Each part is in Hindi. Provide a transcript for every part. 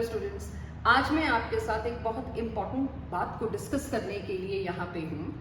हेलो स्टूडेंट्स, आज मैं आपके साथ एक बहुत इंपॉर्टेंट बात को डिस्कस करने के लिए यहाँ पे हूँ।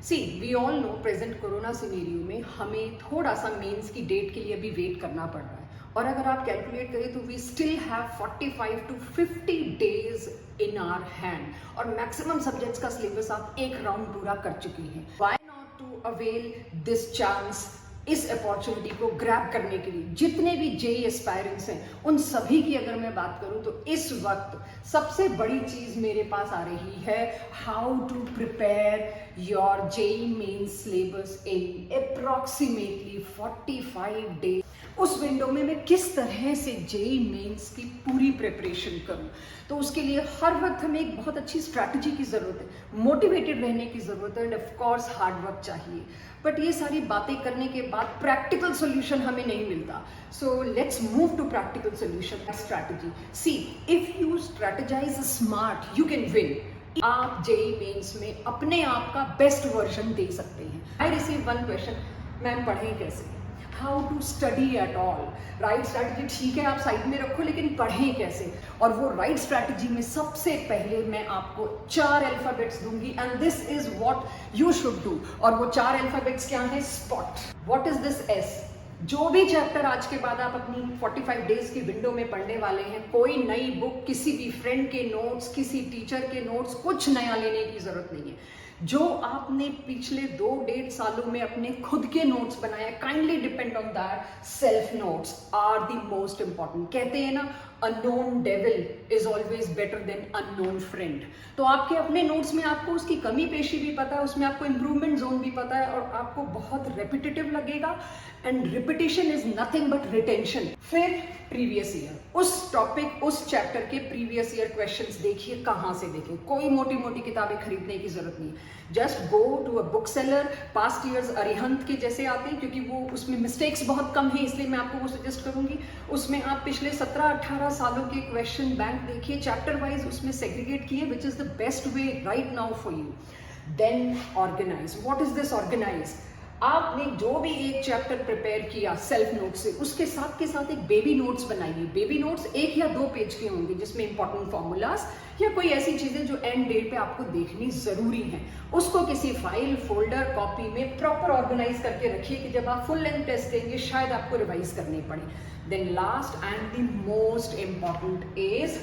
See we all know present corona scenario में हमें थोड़ा सा मेंस की डेट के लिए भी वेट करना पड़ रहा है, और अगर आप कैलकुलेट करें तो we still have 45 to 50 days in our hand, और मैक्सिमम सब्जेक्ट्स का सिलेबस आप एक राउंड पूरा कर चुकी हैं। Why not to avail this chance, इस अपॉर्चुनिटी को ग्रैब करने के लिए। जितने भी जेई एस्पायरेंट्स हैं उन सभी की अगर मैं बात करूं तो इस वक्त सबसे बड़ी चीज मेरे पास आ रही है, how to prepare your JEE Mains syllabus in approximately 45 days. उस विंडो में मैं किस तरह से जेई मेंस की पूरी प्रिपरेशन करूं, तो उसके लिए हर वक्त हमें एक बहुत अच्छी स्ट्रैटेजी की जरूरत है, मोटिवेटेड रहने की जरूरत है, end of course hard work चाहिए। बट ये सारी बातें करने के बाद प्रैक्टिकल सॉल्यूशन हमें नहीं मिलता। So let's move to practical solution strategy. See, if you strategize smart you can win. आप जेई मेंस में अपने आप का बेस्ट वर्जन दे सकते हैं। I receive one question, ma'am पढ़ें कैसे, how to study at all. Right strategy ठीक है, आप साइड में रखो, लेकिन पढ़ें कैसे। और वो राइट स्ट्रैटेजी में सबसे पहले मैं आपको 4 अल्फाबेट्स दूंगी, and this is what you should do. और वो 4 अल्फाबेट्स क्या हैं? Spot. What is this S? जो भी चैप्टर आज के बाद आप अपनी 45 डेज की विंडो में पढ़ने वाले हैं, कोई नई बुक, किसी भी फ्रेंड के नोट्स, किसी टीचर के नोट्स, कुछ नया लेने की जरूरत नहीं है। जो आपने पिछले 2-1.5 सालों में अपने खुद के नोट्स बनाए, kindly depend on that. Self notes are the most important. कहते हैं ना, unknown devil is always better than unknown friend. तो आपके अपने नोट्स में आपको उसकी कमी पेशी भी पता है, उसमें आपको इंप्रूवमेंट जोन भी पता है, और आपको बहुत रेपिटेटिव लगेगा, and repetition is nothing but retention. फिर प्रीवियस ईयर, उस टॉपिक, उस चैप्टर के प्रीवियस ईयर क्वेश्चंस देखिए। कहाँ से देखें? कोई मोटी मोटी किताबें खरीदने की जरूरत नहीं है। Just go to a book seller. Past years Arihant के जैसे आते हैं, क्योंकि वो उसमें मिस्टेक्स बहुत कम है, इसलिए मैं आपको वो सजेस्ट करूंगी। उसमें आप पिछले 17-18 सालों के क्वेश्चन बैंक देखिए, चैप्टर वाइज उसमें सेग्रीगेट किए, which is the best way right now for you. Then organise. What is this organise? आपने जो भी एक चैप्टर प्रिपेयर किया सेल्फ नोट से, उसके साथ के साथ एक बेबी नोट्स बनाइए। बेबी नोट्स 1 या 2 पेज के होंगे, जिसमें इंपॉर्टेंट फॉर्मूलाज या कोई ऐसी चीजें जो एंड डेट पे आपको देखनी जरूरी है, उसको किसी फाइल, फोल्डर, कॉपी में प्रॉपर ऑर्गेनाइज करके रखिए कि जब आप फुल लेंथ टेस्ट देंगे शायद आपको रिवाइज करनी पड़े। Then last and the most important is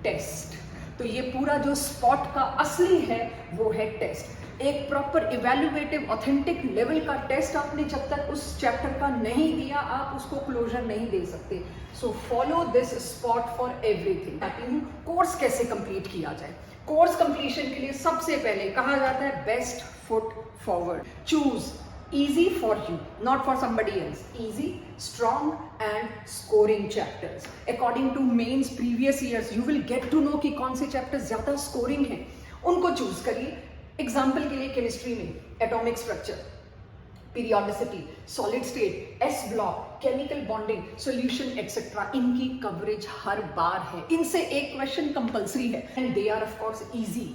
test. तो ये पूरा जो स्पॉट का असली है वो है टेस्ट। एक प्रॉपर इवैल्यूएटिव ऑथेंटिक लेवल का टेस्ट आपने जब तक उस चैप्टर का नहीं दिया, आप उसको क्लोजर नहीं दे सकते। So follow this spot for everything. Course कैसे कंप्लीट किया जाए? कोर्स कंप्लीशन के लिए सबसे पहले कहा जाता है best foot forward. Choose easy for you, not for somebody else. Easy, strong and scoring chapters. According to mains previous years, you will get to know कि कौन से chapters ज़्यादा scoring हैं, उनको choose करिए। एग्जाम्पल के लिए केमिस्ट्री में atomic structure, periodicity, solid state, S block, chemical bonding, solution etcetera, इनकी कवरेज हर बार है। इनसे एक क्वेश्चन कंपल्सरी है, and they are of course easy.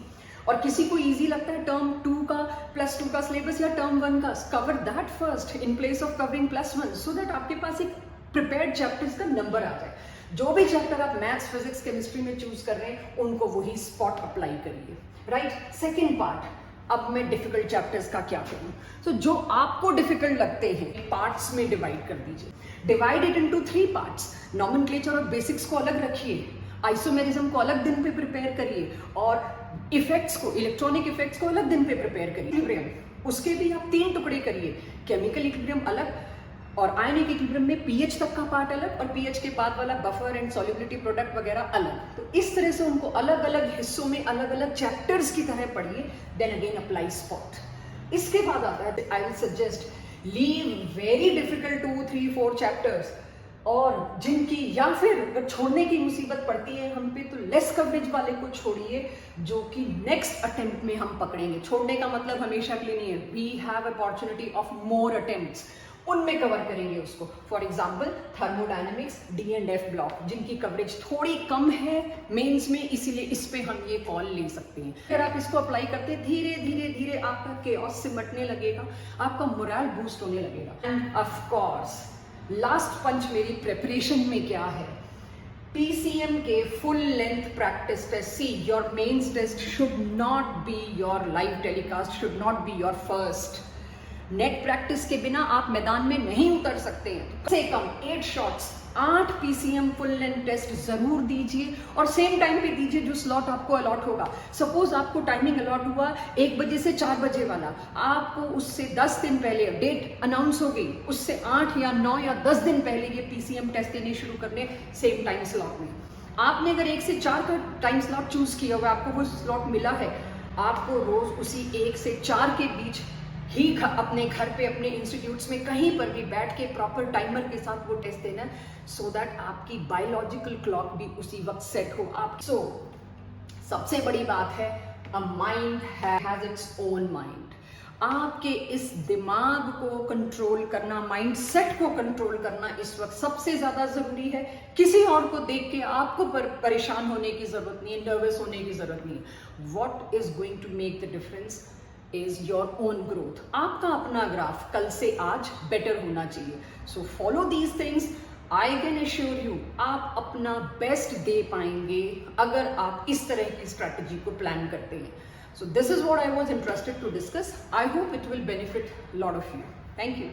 और किसी को इजी लगता है टर्म 2 का, +2 का सिलेबस या टर्म 1 का, cover that first in place of covering +1, so that आपके पास एक प्रिपेयर्ड चैप्टर्स का नंबर आ जाए। जो भी चैप्टर आप मैथ्स, फिजिक्स, केमिस्ट्री में चूज कर रहे हैं, उनको वही स्पॉट अप्लाई करिए। राइट। सेकेंड पार्ट, अब मैं डिफिकल्ट चैप्टर्स का क्या करूं? तो जो आपको डिफिकल्ट लगते हैं पार्ट्स में डिवाइड कर दीजिए। Divide it into 3 parts. Nomenclature और बेसिक्स को अलग रखिए, आइसोमेरिज्म को अलग दिन पे प्रिपेयर करिए, और इफेक्ट्स को, इलेक्ट्रॉनिक इफेक्ट्स को अलग दिन पे प्रिपेयर करिए। इक्विलिब्रियम, उसके भी आप 3 टुकड़े करिए। केमिकल इक्विलिब्रियम अलग, और आयनिक इक्विलिब्रियम में पीएच तक का पार्ट अलग, और पीएच के बाद वाला बफर एंड सॉल्युबिलिटी प्रोडक्ट वगैरह अलग। तो इस तरह से उनको अलग अलग हिस्सों में अलग अलग चैप्टर्स की तरह पढ़िए। Then again apply spot. इसके बाद आता है, I will suggest leave very difficult 2, 3, 4 chapters, और जिनकी या फिर छोड़ने की मुसीबत पड़ती है हम पे, तो लेस कवरेज वाले को छोड़िए, जो कि नेक्स्ट अटेम्प्ट में हम पकड़ेंगे। छोड़ने का मतलब हमेशा के लिए नहीं है, we have opportunity of more attempts, उनमें कवर करेंगे उसको। For example thermodynamics, D and F block, जिनकी कवरेज थोड़ी कम है मेंस में, इसीलिए इस पे हम ये कॉल ले सकते हैं। अगर आप इसको अप्लाई करते हैं, धीरे धीरे धीरे आपका केओस सिमटने लगेगा, आपका मोरल बूस्ट होने लगेगा। एंड ऑफ कोर्स लास्ट पंच मेरी प्रिपरेशन में क्या है, PCM के full length practice test, see your mains test should not be your live telecast, should not be your first. Net practice के बिना आप मैदान में नहीं उतर सकते हैं। कम से कम 8 shots, 8 PCM full length test जरूर दीजिए और सेम टाइम पे दीजिए जो स्लॉट आपको अलॉट होगा। सपोज आपको टाइमिंग अलॉट हुआ 1 बजे से 4 बजे वाला, आपको उससे 10 दिन पहले डेट अनाउंस हो गई, उससे 8 या 9 या 10 दिन पहले ये PCM टेस्ट देने शुरू करने सेम टाइम स्लॉट में। आपने अगर 1 से 4 का टाइम स्लॉट चूज किया हुआ, आपको वो स्लॉट मिला है, आपको रोज उसी 1 से 4 के बीच ही अपने घर पे अपने इंस्टीट्यूट्स में कहीं पर भी बैठ के प्रॉपर टाइमर के साथ वो टेस्ट देना, सो दैट आपकी बायोलॉजिकल क्लॉक भी उसी वक्त सेट हो। आप सबसे बड़ी बात है, a mind has its own mind. आपके इस दिमाग को कंट्रोल करना, माइंड सेट को कंट्रोल करना इस वक्त सबसे ज्यादा जरूरी है। किसी और को देख के आपको परेशान होने की जरूरत नहीं है, नर्वस होने की जरूरत नहीं है। What is going to make the difference is your own growth। आपका अपना ग्राफ कल से आज बेटर होना चाहिए। So follow these things, I can assure you आप अपना बेस्ट दे पाएंगे अगर आप इस तरह की स्ट्रैटेजी को प्लान करते हैं। So this is what I was interested to discuss. I hope it will benefit lot of you. Thank you.